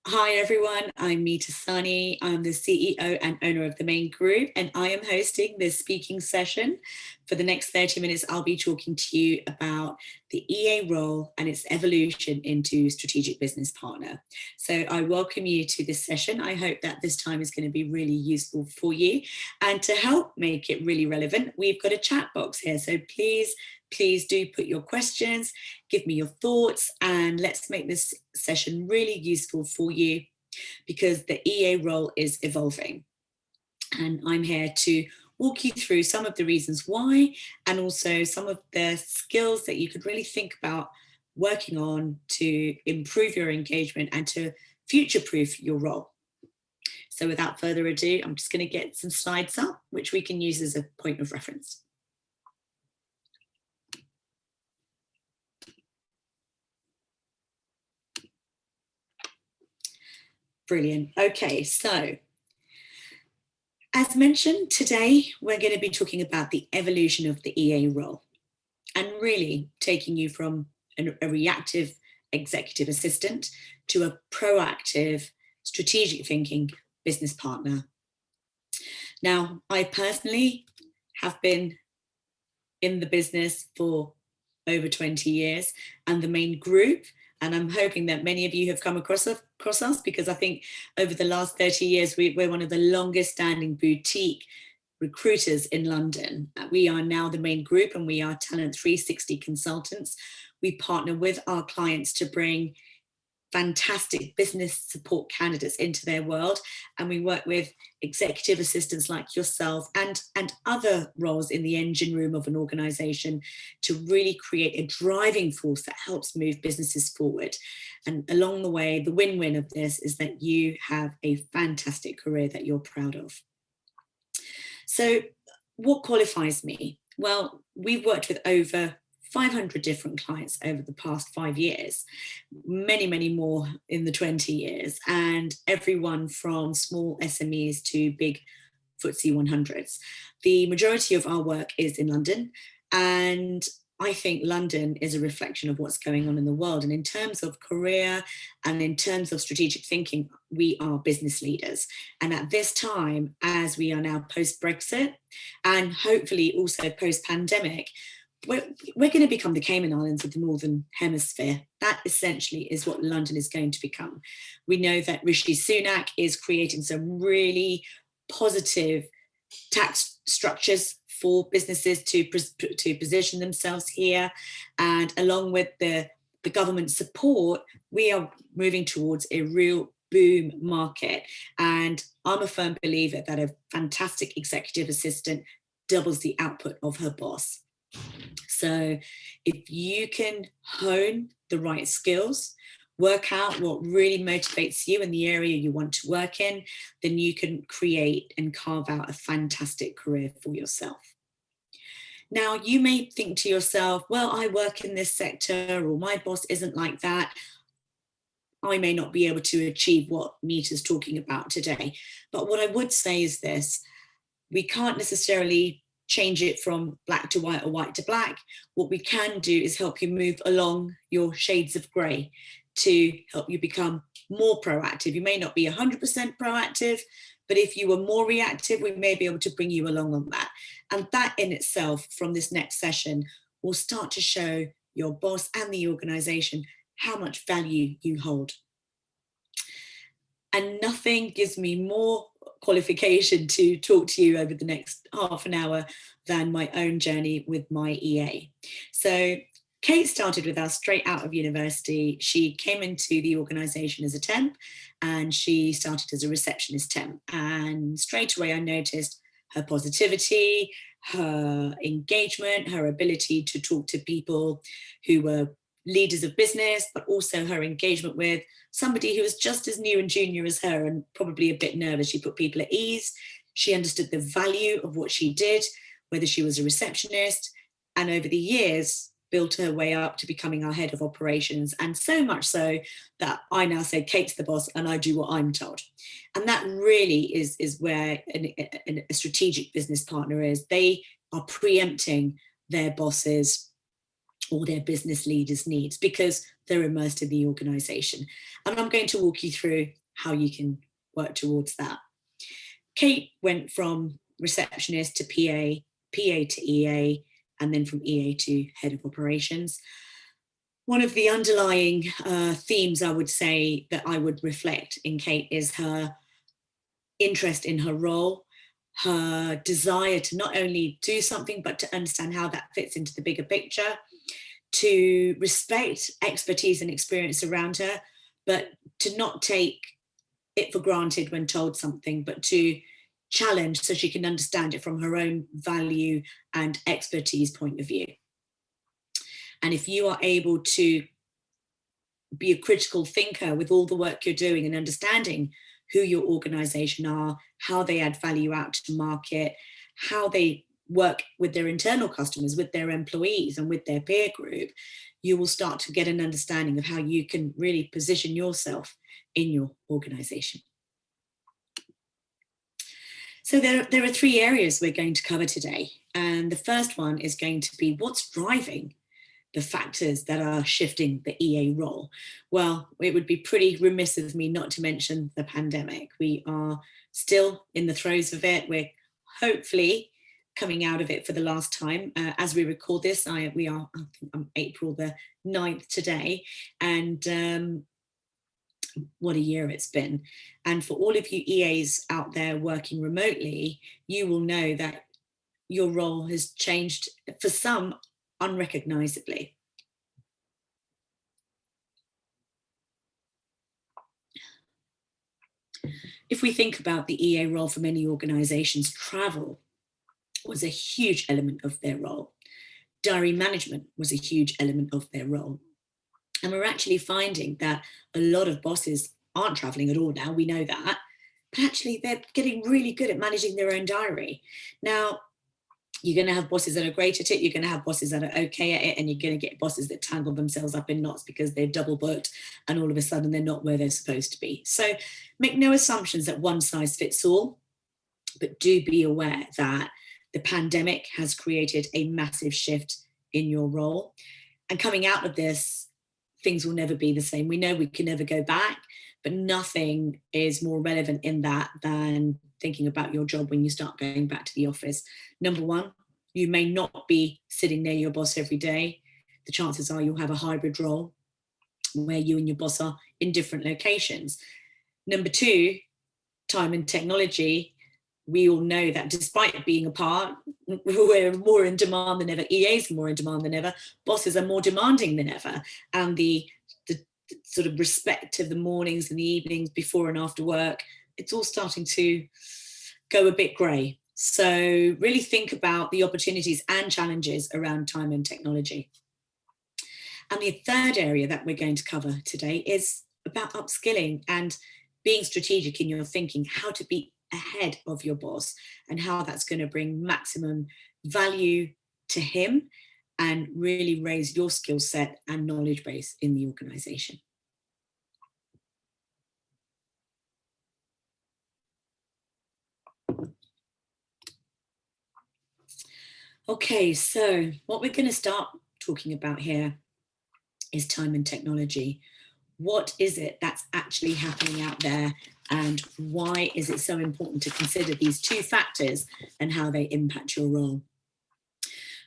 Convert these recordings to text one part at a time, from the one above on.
Hi everyone, I'm Meeta Sahni. I'm the CEO and owner of the Maine Group, and I am hosting this speaking session. For the next 30 minutes, I'll be talking to you about the EA role and its evolution into strategic business partner. So I welcome you to this session. I hope that this time is going to be really useful for you. And to help make it really relevant, we've got a chat box here. So please do put your questions, give me your thoughts, and let's make this session really useful for you because the EA role is evolving. And I'm here to walk you through some of the reasons why, and also some of the skills that you could really think about working on to improve your engagement and to future-proof your role. So without further ado, I'm just going to get some slides up, which we can use as a point of reference. Brilliant. Okay, so as mentioned, today we're going to be talking about the evolution of the EA role and really taking you from a reactive executive assistant to a proactive strategic thinking business partner. Now, I personally have been in the business for over 20 years and the Maine Group, and I'm hoping that many of you have come across us because I think over the last 30 years, we're one of the longest standing boutique recruiters in London. We are now the Maine Group and we are Talent 360 consultants. We partner with our clients to bring fantastic business support candidates into their world, and we work with executive assistants like yourself and other roles in the engine room of an organization to really create a driving force that helps move businesses forward. And along the way, the win-win of this is that you have a fantastic career that you're proud of. So what qualifies me? Well, we've worked with over 500 different clients over the past 5 years, many more in the 20 years, and everyone from small SMEs to big FTSE 100s. The majority of our work is in London, and I think London is a reflection of what's going on in the world. And in terms of career and in terms of strategic thinking, we are business leaders. And at this time, as we are now post-Brexit and hopefully also post-pandemic, we're going to become the Cayman Islands of the Northern Hemisphere. That essentially is what London is going to become. We know that Rishi Sunak is creating some really positive tax structures for businesses to position themselves here. And along with the government support, we are moving towards a real boom market. And I'm a firm believer that a fantastic executive assistant doubles the output of her boss. So if you can hone the right skills, work out what really motivates you in the area you want to work in, then you can create and carve out a fantastic career for yourself. Now, you may think to yourself, well, I work in this sector, or my boss isn't like that. I may not be able to achieve what Meeta's talking about today. But what I would say is this: we can't necessarily change it from black to white or white to black. What we can do is help you move along your shades of grey to help you become more proactive. You may not be 100% proactive, but if you were more reactive, we may be able to bring you along on that. And that in itself, from this next session, will start to show your boss and the organisation how much value you hold. And nothing gives me more qualification to talk to you over the next half an hour than my own journey with my EA. So Kate started with us straight out of university. She came into the organisation as a temp and she started as a receptionist temp. And straight away I noticed her positivity, her engagement, her ability to talk to people who were leaders of business, but also her engagement with somebody who was just as new and junior as her and probably a bit nervous. She put people at ease. She understood the value of what she did, whether she was a receptionist, and over the years built her way up to becoming our head of operations. And so much so that I now say Kate's the boss and I do what I'm told. And that really is where a strategic business partner is. They are preempting their bosses or their business leaders' needs, because they're immersed in the organization. And I'm going to walk you through how you can work towards that. Kate went from receptionist to PA to EA, and then from EA to head of operations. One of the underlying themes I would say that I would reflect in Kate is her interest in her role, her desire to not only do something, but to understand how that fits into the bigger picture, to respect expertise and experience around her, but to not take it for granted when told something, but to challenge so she can understand it from her own value and expertise point of view. And if you are able to be a critical thinker with all the work you're doing and understanding who your organization are, how they add value out to market, how they work with their internal customers, with their employees and with their peer group, you will start to get an understanding of how you can really position yourself in your organization. So there are three areas we're going to cover today. And the first one is going to be what's driving the factors that are shifting the EA role. Well, it would be pretty remiss of me not to mention the pandemic. We are still in the throes of it. We're hopefully coming out of it for the last time. As we record this, I think I'm April the 9th today. And what a year it's been. And for all of you EAs out there working remotely, you will know that your role has changed, for some, unrecognizably. If we think about the EA role for many organizations, travel was a huge element of their role. Diary management was a huge element of their role. And we're actually finding that a lot of bosses aren't traveling at all now, we know that, but actually they're getting really good at managing their own diary. Now, you're going to have bosses that are great at it, you're going to have bosses that are okay at it, and you're going to get bosses that tangle themselves up in knots because they've double booked and all of a sudden they're not where they're supposed to be. So make no assumptions that one size fits all, but do be aware that the pandemic has created a massive shift in your role. And coming out of this, things will never be the same. We know we can never go back, but nothing is more relevant in that than thinking about your job when you start going back to the office. Number one, you may not be sitting near your boss every day. The chances are you'll have a hybrid role where you and your boss are in different locations. Number two, time and technology. We all know that despite being apart, we're more in demand than ever. EAs are more in demand than ever. Bosses are more demanding than ever. And the sort of respect of the mornings and the evenings before and after work, it's all starting to go a bit grey. So really think about the opportunities and challenges around time and technology. And the third area that we're going to cover today is about upskilling and being strategic in your thinking, how to be ahead of your boss and how that's going to bring maximum value to him and really raise your skill set and knowledge base in the organization. Okay, so what we're going to start talking about here is time and technology. What is it that's actually happening out there, and why is it so important to consider these two factors and how they impact your role?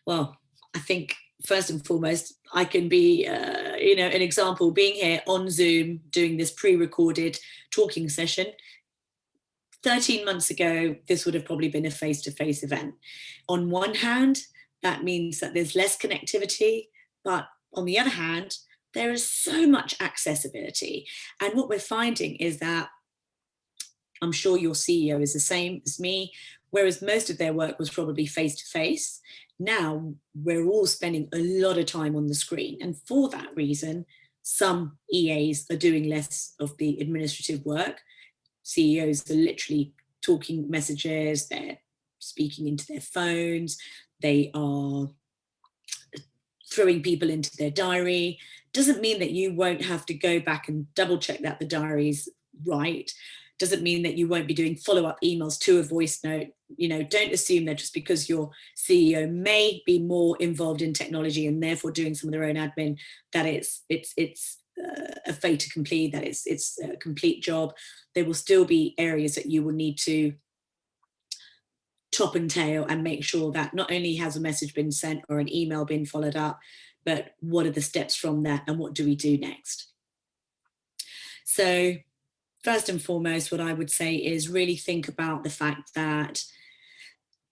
Well, I think first and foremost, I can be, an example, being here on Zoom, doing this pre-recorded talking session. 13 months ago, this would have probably been a face-to-face event. On one hand, that means that there's less connectivity, but on the other hand, there is so much accessibility. And what we're finding is that, I'm sure your CEO is the same as me, whereas most of their work was probably face-to-face. Now we're all spending a lot of time on the screen. And for that reason, some EAs are doing less of the administrative work. CEOs are literally talking messages, they're speaking into their phones, they are throwing people into their diary. Doesn't mean that you won't have to go back and double check that the diary's right. doesn't mean that you won't be doing follow-up emails to a voice note. You know, don't assume that just because your CEO may be more involved in technology and therefore doing some of their own admin, that it's a fait accompli, that it's a complete job. There will still be areas that you will need to top and tail and make sure that not only has a message been sent or an email been followed up, but what are the steps from that and what do we do next? So first and foremost, what I would say is really think about the fact that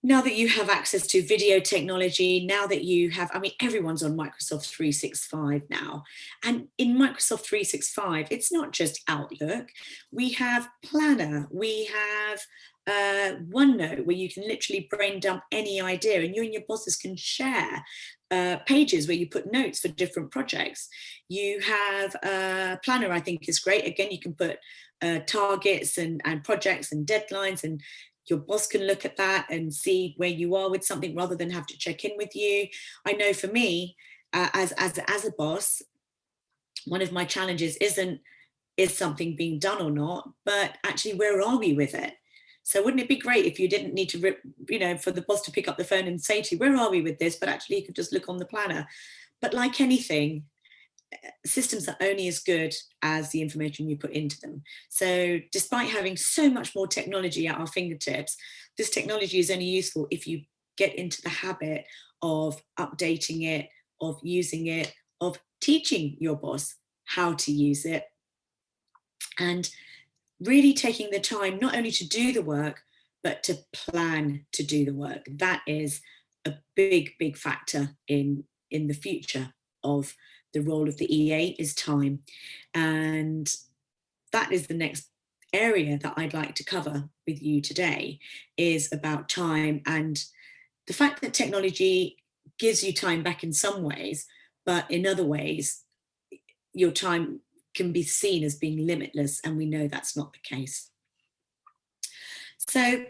now that you have access to video technology, now that you have, I mean, everyone's on Microsoft 365 now. And in Microsoft 365, it's not just Outlook. We have Planner, we have OneNote, where you can literally brain dump any idea and you and your bosses can share pages where you put notes for different projects. You have Planner, I think is great. Again, you can put targets and projects and deadlines, and your boss can look at that and see where you are with something rather than have to check in with you. I know for me, as a boss, one of my challenges is something being done or not, but actually where are we with it? So wouldn't it be great if you didn't need to, for the boss to pick up the phone and say to you, where are we with this? But actually you could just look on the planner. But like anything, systems are only as good as the information you put into them. So despite having so much more technology at our fingertips, this technology is only useful if you get into the habit of updating it, of using it, of teaching your boss how to use it, and really taking the time not only to do the work, but to plan to do the work. That is a big factor in the future of the role of the EA, is time. And that is the next area that I'd like to cover with you today, is about time and the fact that technology gives you time back in some ways, but in other ways, your time can be seen as being limitless, and we know that's not the case. So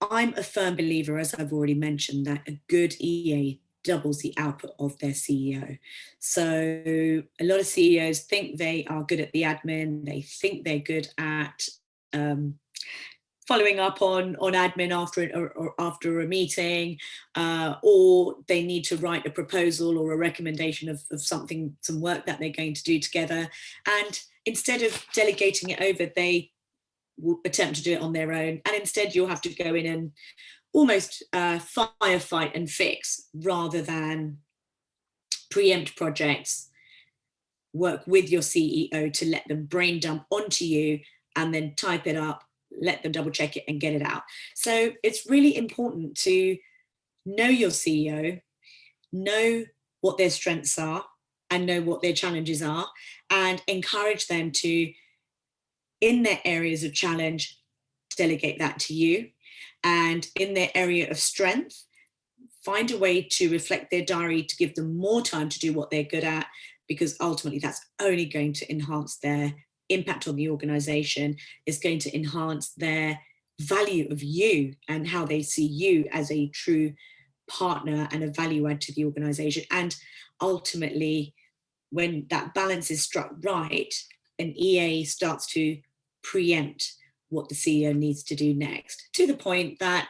I'm a firm believer, as I've already mentioned, that a good EA doubles the output of their CEO. So a lot of CEOs think they are good at the admin, they think they're good at following up on admin after a meeting, or they need to write a proposal or a recommendation of something, some work that they're going to do together. And instead of delegating it over, they will attempt to do it on their own. And instead you'll have to go in and almost firefight and fix, rather than preempt projects, work with your CEO to let them brain dump onto you and then type it up, let them double check it and get it out. So it's really important to know your CEO, know what their strengths are and know what their challenges are, and encourage them to, in their areas of challenge, delegate that to you. And in their area of strength, find a way to reflect their diary to give them more time to do what they're good at, because ultimately that's only going to enhance their impact on the organization, is going to enhance their value of you and how they see you as a true partner and a value add to the organization. And ultimately, when that balance is struck right, an EA starts to preempt what the CEO needs to do next, to the point that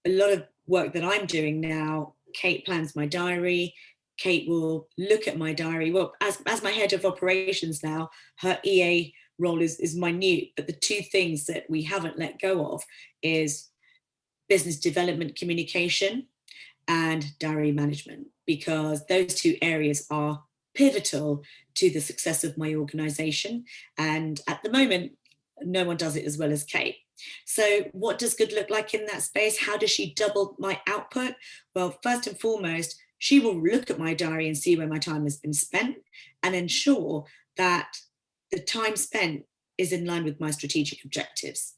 a lot of work that I'm doing now, Kate plans my diary. Kate will look at my diary. Well, as my head of operations now, her EA role is minute, but the two things that we haven't let go of is business development communication and diary management, because those two areas are pivotal to the success of my organization. And at the moment, no one does it as well as Kate. So what does good look like in that space? How does she double my output? Well, first and foremost, she will look at my diary and see where my time has been spent and ensure that the time spent is in line with my strategic objectives.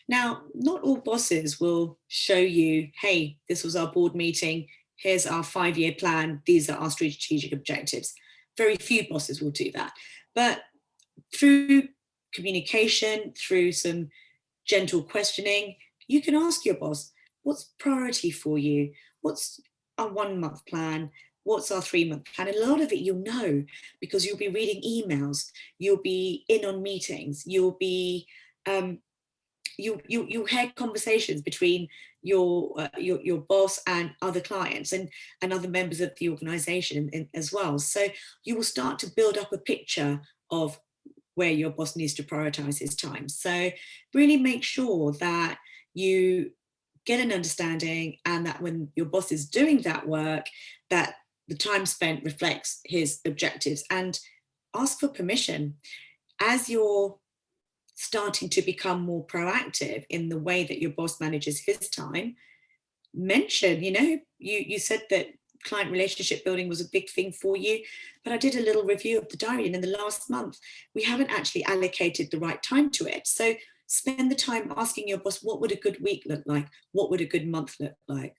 Now, not all bosses will show you, hey, this was our board meeting, here's our 5-year plan, these are our strategic objectives. Very few bosses will do that. But through communication, through some gentle questioning, you can ask your boss, what's priority for you? What's our 1-month plan? What's our 3-month plan? And a lot of it you'll know, because you'll be reading emails, you'll be in on meetings, you'll be you hear conversations between your boss and other clients and other members of the organization as well. So you will start to build up a picture of where your boss needs to prioritize his time. So really make sure that you get an understanding, and that when your boss is doing that work, that the time spent reflects his objectives. And ask for permission as you're starting to become more proactive in the way that your boss manages his time. Mention, you said that client relationship building was a big thing for you, but I did a little review of the diary, and in the last month we haven't actually allocated the right time to it. So spend the time asking your boss, what would a good week look like? What would a good month look like?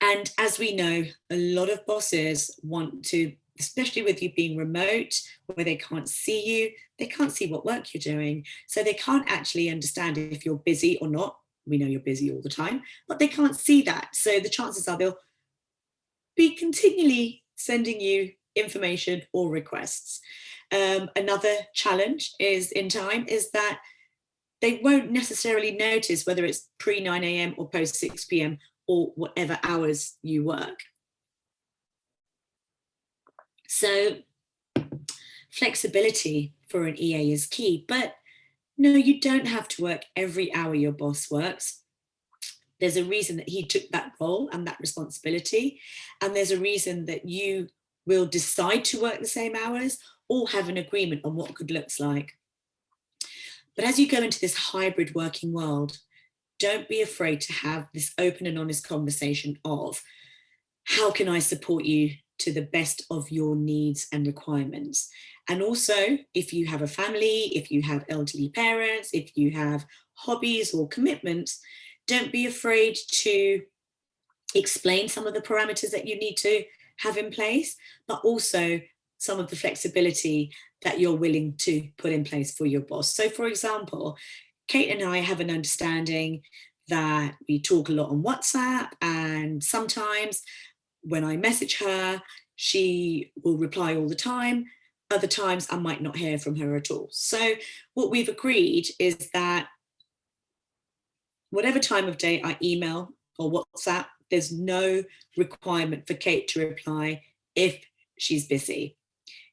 And as we know, a lot of bosses want to, especially with you being remote, where they can't see you, they can't see what work you're doing. So they can't actually understand if you're busy or not. We know you're busy all the time, but they can't see that. So the chances are they'll be continually sending you information or requests. Another challenge is that they won't necessarily notice whether it's pre 9 a.m. or post 6 p.m. or whatever hours you work. So flexibility for an EA is key, but no, you don't have to work every hour your boss works. There's a reason that he took that role and that responsibility, and there's a reason that you will decide to work the same hours or have an agreement on what good looks like. But as you go into this hybrid working world, don't be afraid to have this open and honest conversation of, how can I support you to the best of your needs and requirements? And also, if you have a family, if you have elderly parents, if you have hobbies or commitments, don't be afraid to explain some of the parameters that you need to have in place, but also some of the flexibility that you're willing to put in place for your boss. So for example, Kate and I have an understanding that we talk a lot on WhatsApp, and sometimes when I message her, she will reply all the time. Other times I might not hear from her at all. So what we've agreed is that whatever time of day I email or WhatsApp, there's no requirement for Kate to reply if she's busy.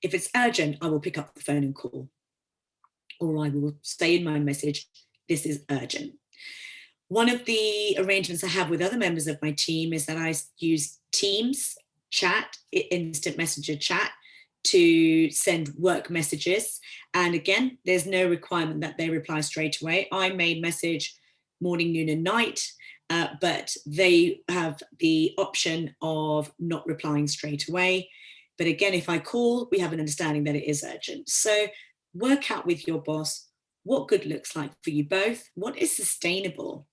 If it's urgent, I will pick up the phone and call, or I will say in my message, this is urgent. One of the arrangements I have with other members of my team is that I use Teams chat, instant messenger chat, to send work messages. And again, there's no requirement that they reply straight away. I may message morning, noon, and night, but they have the option of not replying straight away. But again, if I call, we have an understanding that it is urgent. So work out with your boss what good looks like for you both, what is sustainable,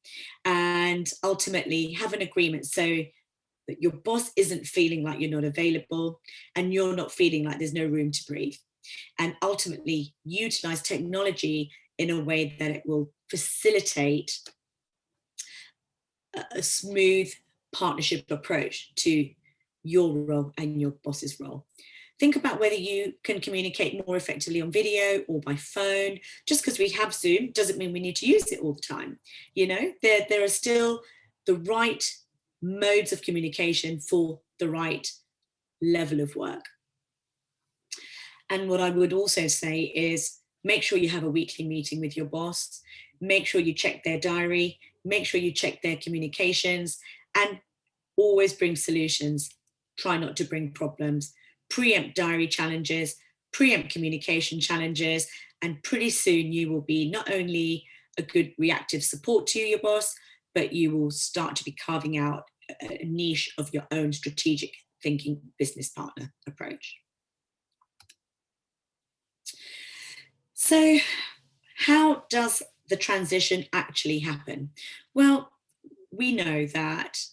and ultimately have an agreement so that your boss isn't feeling like you're not available and you're not feeling like there's no room to breathe. And ultimately utilize technology in a way that it will facilitate a smooth partnership approach to your role and your boss's role. Think about whether you can communicate more effectively on video or by phone. Just because we have Zoom doesn't mean we need to use it all the time. There are still the right modes of communication for the right level of work. And what I would also say is, make sure you have a weekly meeting with your boss. Make sure you check their diary. Make sure you check their communications, and always bring solutions. Try not to bring problems. Preempt diary challenges, preempt communication challenges, and pretty soon you will be not only a good reactive support to your boss, but you will start to be carving out a niche of your own strategic thinking business partner approach. So how does the transition actually happen? Well, we know that,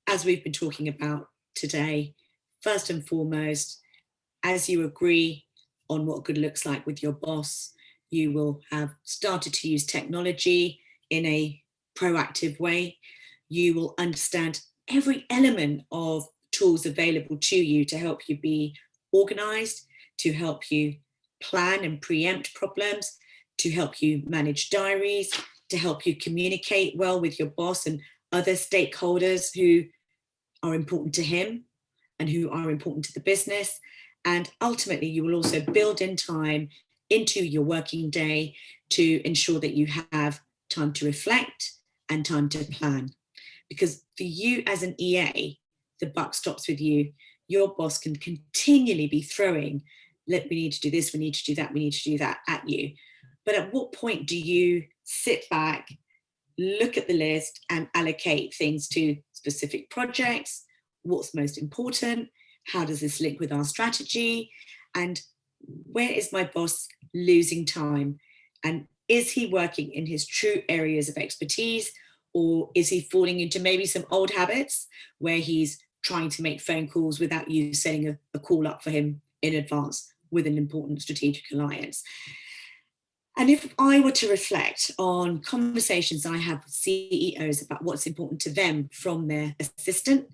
as we've been talking about today, first and foremost, as you agree on what good looks like with your boss, you will have started to use technology in a proactive way. You will understand every element of tools available to you to help you be organized, to help you plan and preempt problems, to help you manage diaries, to help you communicate well with your boss and other stakeholders who are important to him and who are important to the business. And ultimately, you will also build in time into your working day to ensure that you have time to reflect and time to plan. Because for you as an EA, the buck stops with you. Your boss can continually be throwing, we need to do this, we need to do that, we need to do that at you. But at what point do you sit back, look at the list and allocate things to specific projects? What's most important? How does this link with our strategy? And where is my boss losing time? And is he working in his true areas of expertise? Or is he falling into maybe some old habits where he's trying to make phone calls without you setting a call up for him in advance with an important strategic alliance? And if I were to reflect on conversations I have with CEOs about what's important to them from their assistant,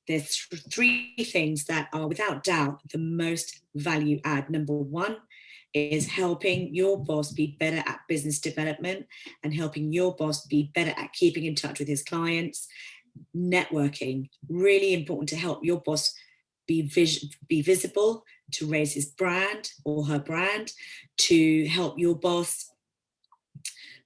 there's three things that are without doubt the most value add. Number one is helping your boss be better at business development and helping your boss be better at keeping in touch with his clients. Networking, really important to help your boss be visible, to raise his brand or her brand, to help your boss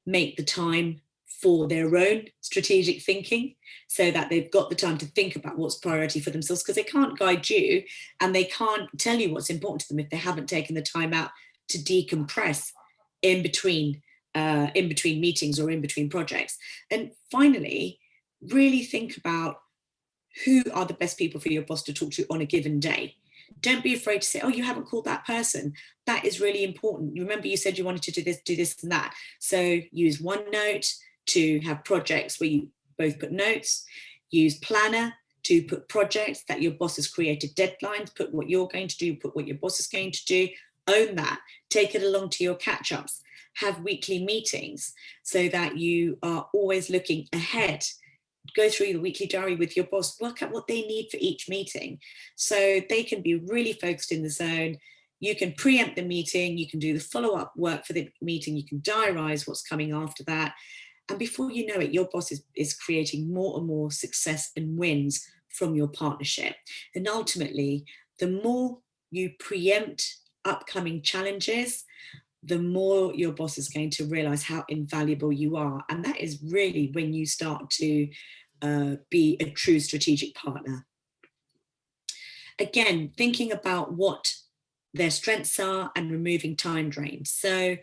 make the time for their own strategic thinking so that they've got the time to think about what's priority for themselves, because they can't guide you and they can't tell you what's important to them if they haven't taken the time out to decompress in between meetings or in between projects. And finally, really think about who are the best people for your boss to talk to on a given day. Don't be afraid to say, oh, you haven't called that person. That is really important. You remember you said you wanted to do this and that. So use OneNote to have projects where you both put notes. Use Planner to put projects that your boss has created deadlines, put what you're going to do, put what your boss is going to do. Own that. Take it along to your catch-ups. Have weekly meetings so that you are always looking ahead. Go through the weekly diary with your boss, work out what they need for each meeting so they can be really focused in the zone. You can preempt the meeting, you can do the follow-up work for the meeting, you can diarize what's coming after that. And before you know it, your boss is creating more and more success and wins from your partnership. And ultimately, the more you preempt upcoming challenges, the more your boss is going to realize how invaluable you are. And that is really when you start to be a true strategic partner. Again, thinking about what their strengths are and removing time drains. So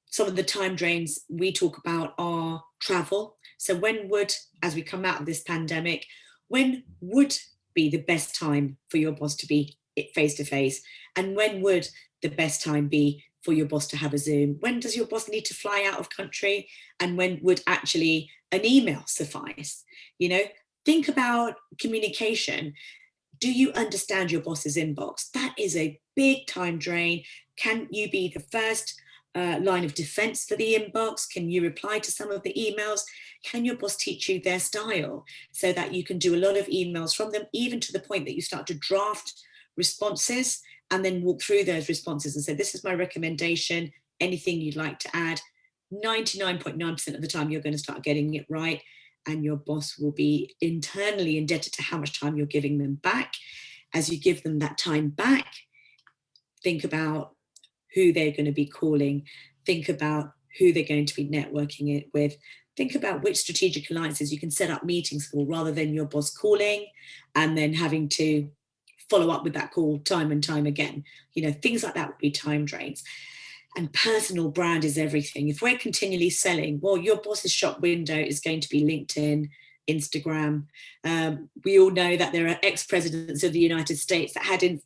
some of the time drains we talk about are travel. So when would, as we come out of this pandemic, when would be the best time for your boss to be face-to-face? And when would the best time be for your boss to have a Zoom? When does your boss need to fly out of country? And when would actually an email suffice? You know, think about communication. Do you understand your boss's inbox? That is a big time drain. Can you be the first line of defense for the inbox? Can you reply to some of the emails? Can your boss teach you their style so that you can do a lot of emails from them, even to the point that you start to draft responses and then walk through those responses and say, this is my recommendation, anything you'd like to add? 99.9% of the time, you're going to start getting it right. And your boss will be internally indebted to how much time you're giving them back. As you give them that time back, think about who they're going to be calling. Think about who they're going to be networking it with. Think about which strategic alliances you can set up meetings for, rather than your boss calling and then having to follow up with that call time and time again. You know, things like that would be time drains. And personal brand is everything. If we're continually selling, well, your boss's shop window is going to be LinkedIn, Instagram. We all know that there are ex-presidents of the United States that had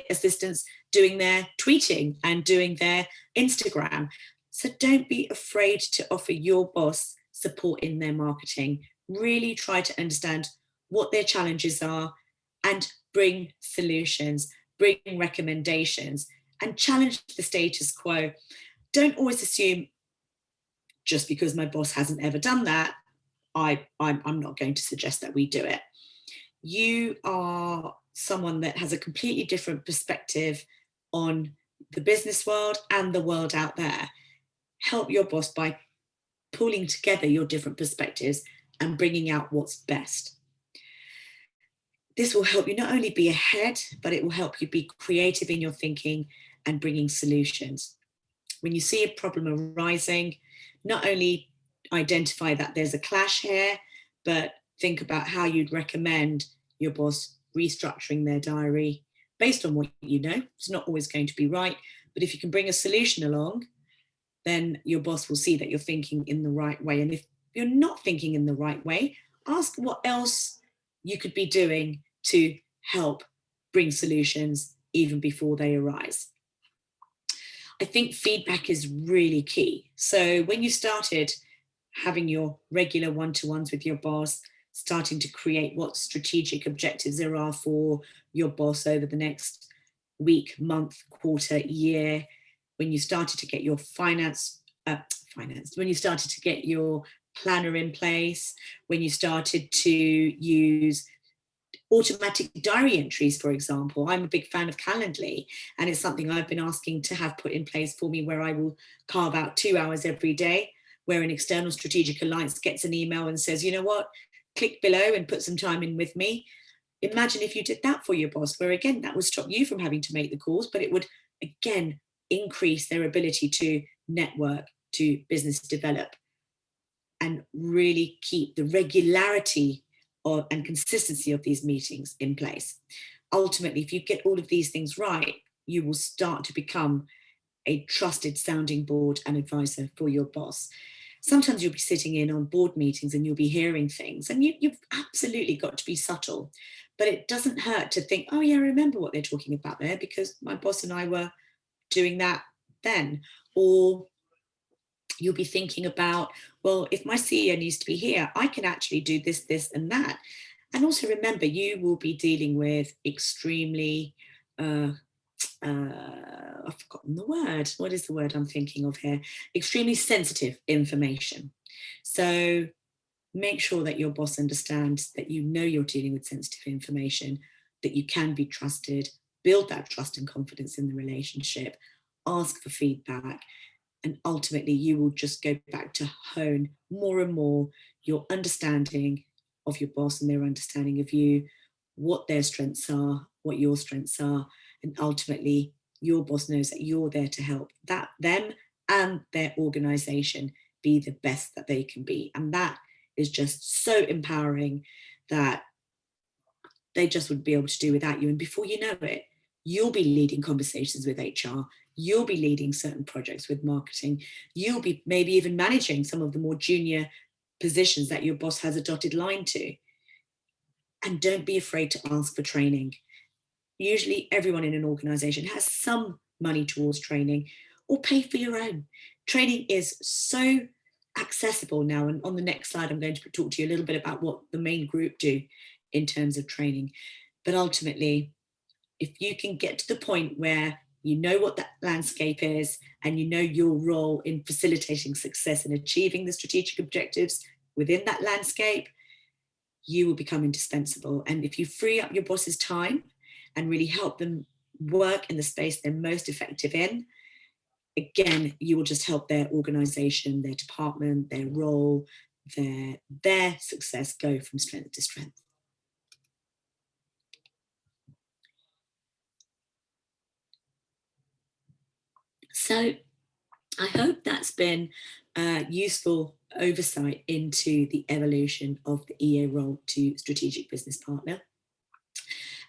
assistants doing their tweeting and doing their Instagram. So don't be afraid to offer your boss support in their marketing. Really try to understand what their challenges are and bring solutions, bring recommendations, and challenge the status quo. Don't always assume, just because my boss hasn't ever done that, I'm not going to suggest that we do it. You are someone that has a completely different perspective on the business world and the world out there. help your boss by pulling together your different perspectives and bringing out what's best. This will help you not only be ahead, but it will help you be creative in your thinking and bringing solutions. When you see a problem arising, not only identify that there's a clash here, but think about how you'd recommend your boss restructuring their diary based on what you know. It's not always going to be right, but if you can bring a solution along, then your boss will see that you're thinking in the right way. And if you're not thinking in the right way, ask what else you could be doing to help bring solutions even before they arise. I think feedback is really key. So when you started having your regular one-to-ones with your boss, starting to create what strategic objectives there are for your boss over the next week, month, quarter, year, when you started to get your when you started to get your planner in place, when you started to use automatic diary entries, for example. I'm a big fan of Calendly, and it's something I've been asking to have put in place for me, where I will carve out 2 hours every day, where an external strategic alliance gets an email and says, you know what, click below and put some time in with me. Imagine if you did that for your boss, where again, that would stop you from having to make the calls, but it would again increase their ability to network, to business develop, and really keep the regularity and consistency of these meetings in place. Ultimately, if you get all of these things right, you will start to become a trusted sounding board and advisor for your boss. Sometimes you'll be sitting in on board meetings and you'll be hearing things, and you've absolutely got to be subtle, but it doesn't hurt to think, oh yeah, I remember what they're talking about there because my boss and I were doing that then. Or you'll be thinking about, well, if my CEO needs to be here, I can actually do this, this, and that. And also remember, you will be dealing with extremely, I've forgotten the word. What is the word I'm thinking of here? Extremely sensitive information. So make sure that your boss understands that you know you're dealing with sensitive information, that you can be trusted, build that trust and confidence in the relationship, ask for feedback, and ultimately you will just go back to hone more and more your understanding of your boss and their understanding of you, what their strengths are, what your strengths are, and ultimately your boss knows that you're there to help them and their organization be the best that they can be. And that is just so empowering that they just wouldn't be able to do without you. And before you know it, you'll be leading conversations with HR, you'll be leading certain projects with marketing, you'll be maybe even managing some of the more junior positions that your boss has a dotted line to. And don't be afraid to ask for training. Usually everyone in an organization has some money towards training, or pay for your own. Training is so accessible now. And on the next slide, I'm going to talk to you a little bit about what the Maine group do in terms of training. But ultimately, if you can get to the point where you know what that landscape is and you know your role in facilitating success and achieving the strategic objectives within that landscape, you will become indispensable. And if you free up your boss's time and really help them work in the space they're most effective in, again, you will just help their organization, their department, their role, their success go from strength to strength. So I hope that's been a useful oversight into the evolution of the EA role to strategic business partner.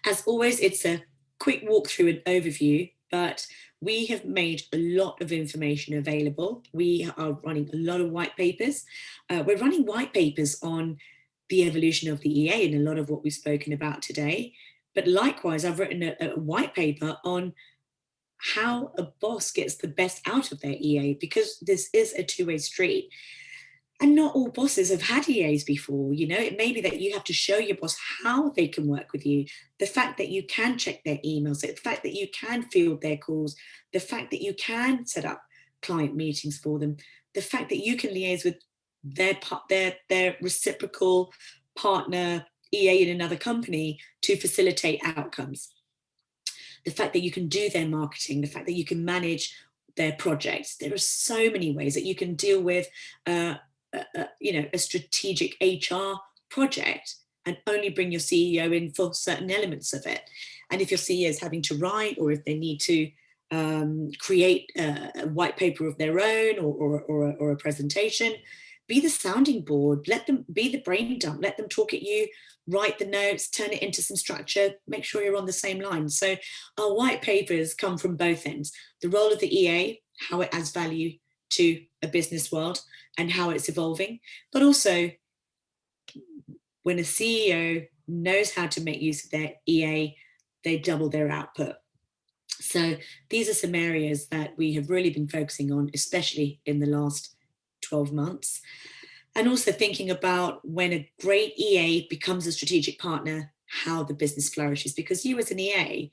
As always, it's a quick walkthrough and overview, but we have made a lot of information available. We are running a lot of white papers. We're running white papers on the evolution of the EA and a lot of what we've spoken about today. But likewise, I've written a white paper on how a boss gets the best out of their EA, because this is a two-way street. And not all bosses have had EAs before. You know, it may be that you have to show your boss how they can work with you. The fact that you can check their emails, the fact that you can field their calls, the fact that you can set up client meetings for them, the fact that you can liaise with their reciprocal partner EA in another company to facilitate outcomes. The fact that you can do their marketing, the fact that you can manage their projects. There are so many ways that you can deal with a strategic HR project and only bring your CEO in for certain elements of it. And if your CEO is having to write, or if they need to create a white paper of their own, or a presentation, be the sounding board, let them be the brain dump, let them talk at you, write the notes, turn it into some structure, make sure you're on the same line. So our white papers come from both ends. The role of the EA, how it adds value to a business world and how it's evolving, but also when a CEO knows how to make use of their EA, they double their output. So these are some areas that we have really been focusing on, especially in the last 12 months. And also thinking about when a great EA becomes a strategic partner, how the business flourishes, because you as an EA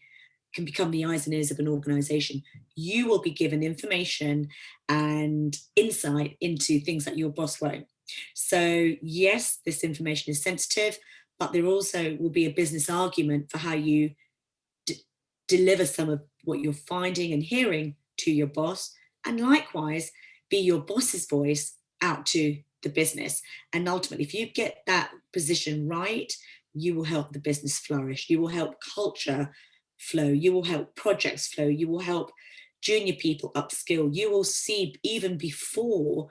can become the eyes and ears of an organization. You will be given information and insight into things that your boss won't. So yes, this information is sensitive, but there also will be a business argument for how you deliver some of what you're finding and hearing to your boss, and likewise be your boss's voice out to the business. And ultimately, if you get that position right, you will help the business flourish. You will help culture flow. You will help projects flow. You will help junior people upskill. You will see even before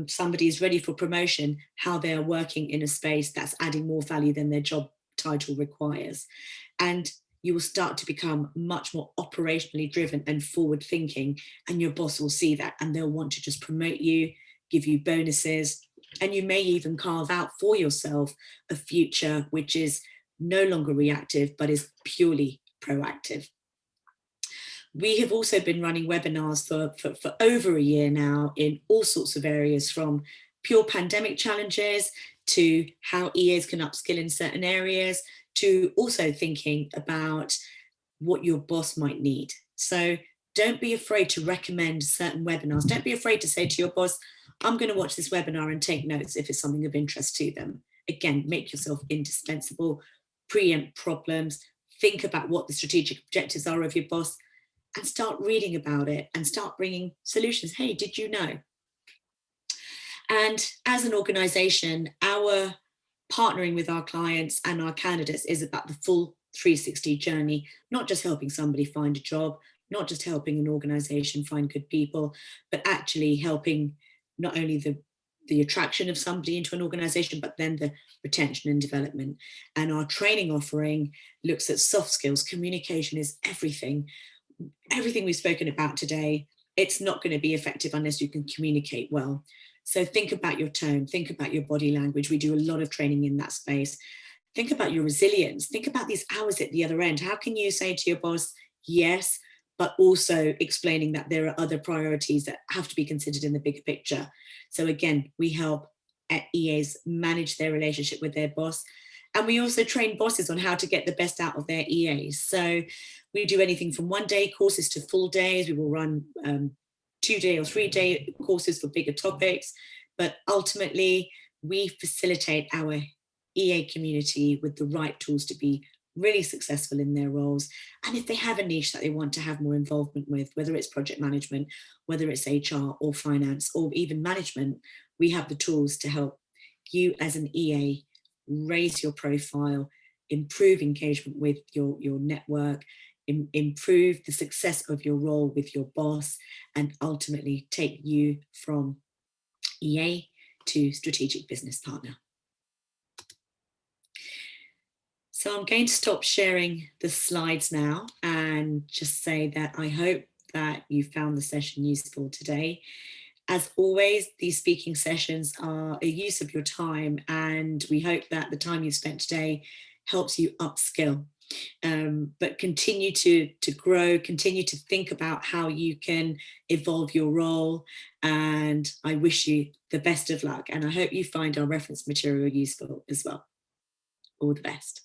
somebody is ready for promotion, how they are working in a space that's adding more value than their job title requires. And you will start to become much more operationally driven and forward thinking, and your boss will see that and they'll want to just promote you, give you bonuses, and you may even carve out for yourself a future which is no longer reactive but is purely proactive. We have also been running webinars for over a year now in all sorts of areas, from pure pandemic challenges to how EAs can upskill in certain areas, to also thinking about what your boss might need. So don't be afraid to recommend certain webinars. Don't be afraid to say to your boss, I'm going to watch this webinar and take notes if it's something of interest to them. Again, make yourself indispensable, preempt problems, think about what the strategic objectives are of your boss, and start reading about it and start bringing solutions. Hey, did you know? And as an organization, our partnering with our clients and our candidates is about the full 360 journey, not just helping somebody find a job, not just helping an organization find good people, but actually helping not only the attraction of somebody into an organization, but then the retention and development. And our training offering looks at soft skills. Communication is everything. Everything we've spoken about today, it's not going to be effective unless you can communicate well. So think about your tone, think about your body language. We do a lot of training in that space. Think about your resilience. Think about these hours at the other end. How can you say to your boss, yes, but also explaining that there are other priorities that have to be considered in the bigger picture? So again, we help EAs manage their relationship with their boss. And we also train bosses on how to get the best out of their EAs. So we do anything from 1-day courses to full days. We will run 2-day or 3-day courses for bigger topics. But ultimately, we facilitate our EA community with the right tools to be really successful in their roles. And if they have a niche that they want to have more involvement with, whether it's project management, whether it's HR or finance or even management, we have the tools to help you as an EA raise your profile, improve engagement with your network, improve the success of your role with your boss, and ultimately take you from EA to strategic business partner. So I'm going to stop sharing the slides now and just say that I hope that you found the session useful today. As always, these speaking sessions are a use of your time, and we hope that the time you've spent today helps you upskill. But continue to grow, continue to think about how you can evolve your role. And I wish you the best of luck. And I hope you find our reference material useful as well. All the best.